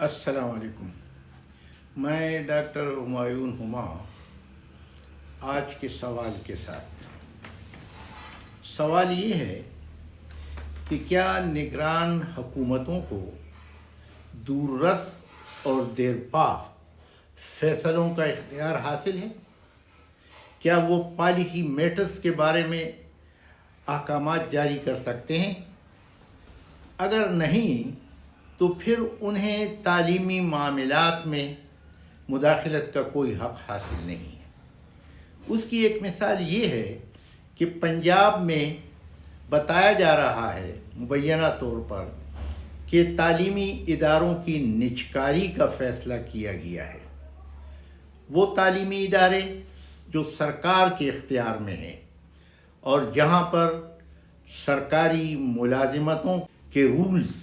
السلام علیکم. میں ڈاکٹر ہمایون ہما آج کے سوال کے ساتھ. سوال یہ ہے کہ کیا نگران حکومتوں کو دور رس اور دیرپا فیصلوں کا اختیار حاصل ہے؟ کیا وہ پالیسی میٹرز کے بارے میں احکامات جاری کر سکتے ہیں؟ اگر نہیں تو پھر انہیں تعلیمی معاملات میں مداخلت کا کوئی حق حاصل نہیں ہے. اس کی ایک مثال یہ ہے کہ پنجاب میں بتایا جا رہا ہے مبینہ طور پر کہ تعلیمی اداروں کی نجکاری کا فیصلہ کیا گیا ہے. وہ تعلیمی ادارے جو سرکار کے اختیار میں ہیں اور جہاں پر سرکاری ملازمتوں کے رولز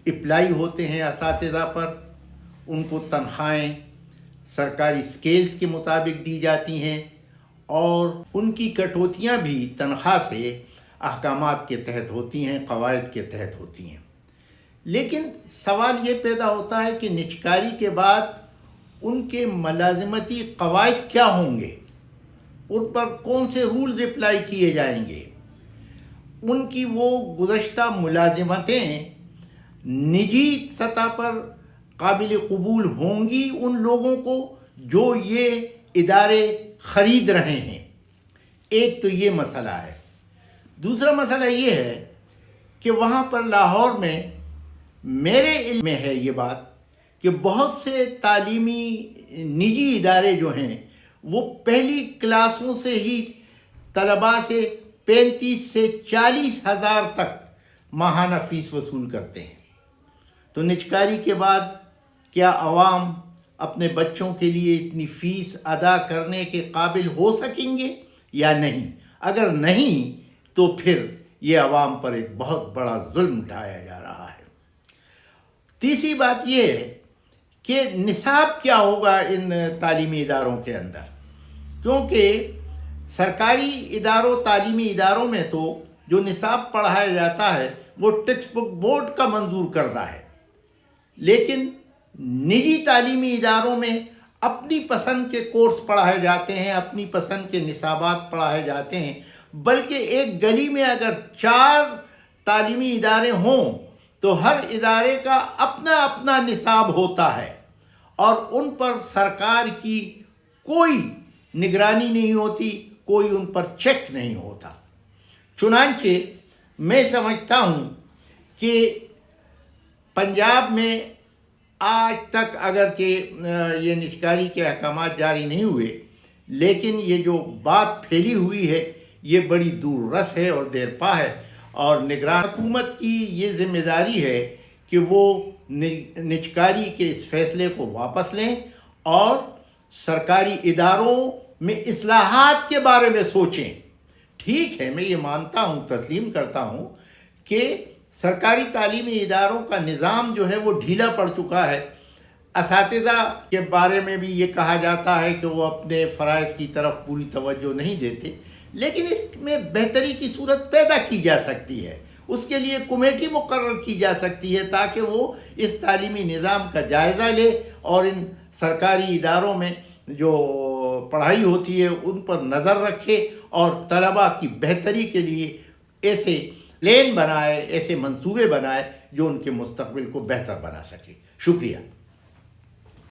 اپلائی ہوتے ہیں اساتذہ پر، ان کو تنخواہیں سرکاری سکیلز کے مطابق دی جاتی ہیں اور ان کی کٹوتیاں بھی تنخواہ سے احکامات کے تحت ہوتی ہیں، قواعد کے تحت ہوتی ہیں. لیکن سوال یہ پیدا ہوتا ہے کہ نجکاری کے بعد ان کے ملازمتی قواعد کیا ہوں گے، ان پر کون سے رولز اپلائی کیے جائیں گے. ان کی وہ گزشتہ ملازمتیں نجی سطح پر قابل قبول ہوں گی ان لوگوں کو جو یہ ادارے خرید رہے ہیں؟ ایک تو یہ مسئلہ ہے. دوسرا مسئلہ یہ ہے کہ وہاں پر لاہور میں میرے علم میں ہے یہ بات کہ بہت سے تعلیمی نجی ادارے جو ہیں وہ پہلی کلاسوں سے ہی طلباء سے 35 سے 40 ہزار تک ماہانہ فیس وصول کرتے ہیں. تو نجکاری کے بعد کیا عوام اپنے بچوں کے لیے اتنی فیس ادا کرنے کے قابل ہو سکیں گے یا نہیں؟ اگر نہیں تو پھر یہ عوام پر ایک بہت بڑا ظلم ڈھایا جا رہا ہے. تیسری بات یہ ہے کہ نصاب کیا ہوگا ان تعلیمی اداروں کے اندر، کیونکہ سرکاری اداروں تعلیمی اداروں میں تو جو نصاب پڑھایا جاتا ہے وہ ٹیکسٹ بک بورڈ کا منظور کردہ ہے، لیکن نجی تعلیمی اداروں میں اپنی پسند کے کورس پڑھائے جاتے ہیں، اپنی پسند کے نصابات پڑھائے جاتے ہیں. بلکہ ایک گلی میں اگر 4 تعلیمی ادارے ہوں تو ہر ادارے کا اپنا اپنا نصاب ہوتا ہے اور ان پر سرکار کی کوئی نگرانی نہیں ہوتی، کوئی ان پر چیک نہیں ہوتا. چنانچہ میں سمجھتا ہوں کہ پنجاب میں آج تک اگرچہ یہ نجکاری کے احکامات جاری نہیں ہوئے، لیکن یہ جو بات پھیلی ہوئی ہے یہ بڑی دور رس ہے اور دیرپا ہے، اور نگران حکومت کی یہ ذمہ داری ہے کہ وہ نجکاری کے اس فیصلے کو واپس لیں اور سرکاری اداروں میں اصلاحات کے بارے میں سوچیں. ٹھیک ہے، میں یہ مانتا ہوں، تسلیم کرتا ہوں کہ سرکاری تعلیمی اداروں کا نظام جو ہے وہ ڈھیلا پڑ چکا ہے. اساتذہ کے بارے میں بھی یہ کہا جاتا ہے کہ وہ اپنے فرائض کی طرف پوری توجہ نہیں دیتے، لیکن اس میں بہتری کی صورت پیدا کی جا سکتی ہے. اس کے لیے کمیٹی مقرر کی جا سکتی ہے تاکہ وہ اس تعلیمی نظام کا جائزہ لے اور ان سرکاری اداروں میں جو پڑھائی ہوتی ہے ان پر نظر رکھے اور طلباء کی بہتری کے لیے ایسے پلان بنائے، ایسے منصوبے بنائے جو ان کے مستقبل کو بہتر بنا سکے. شکریہ.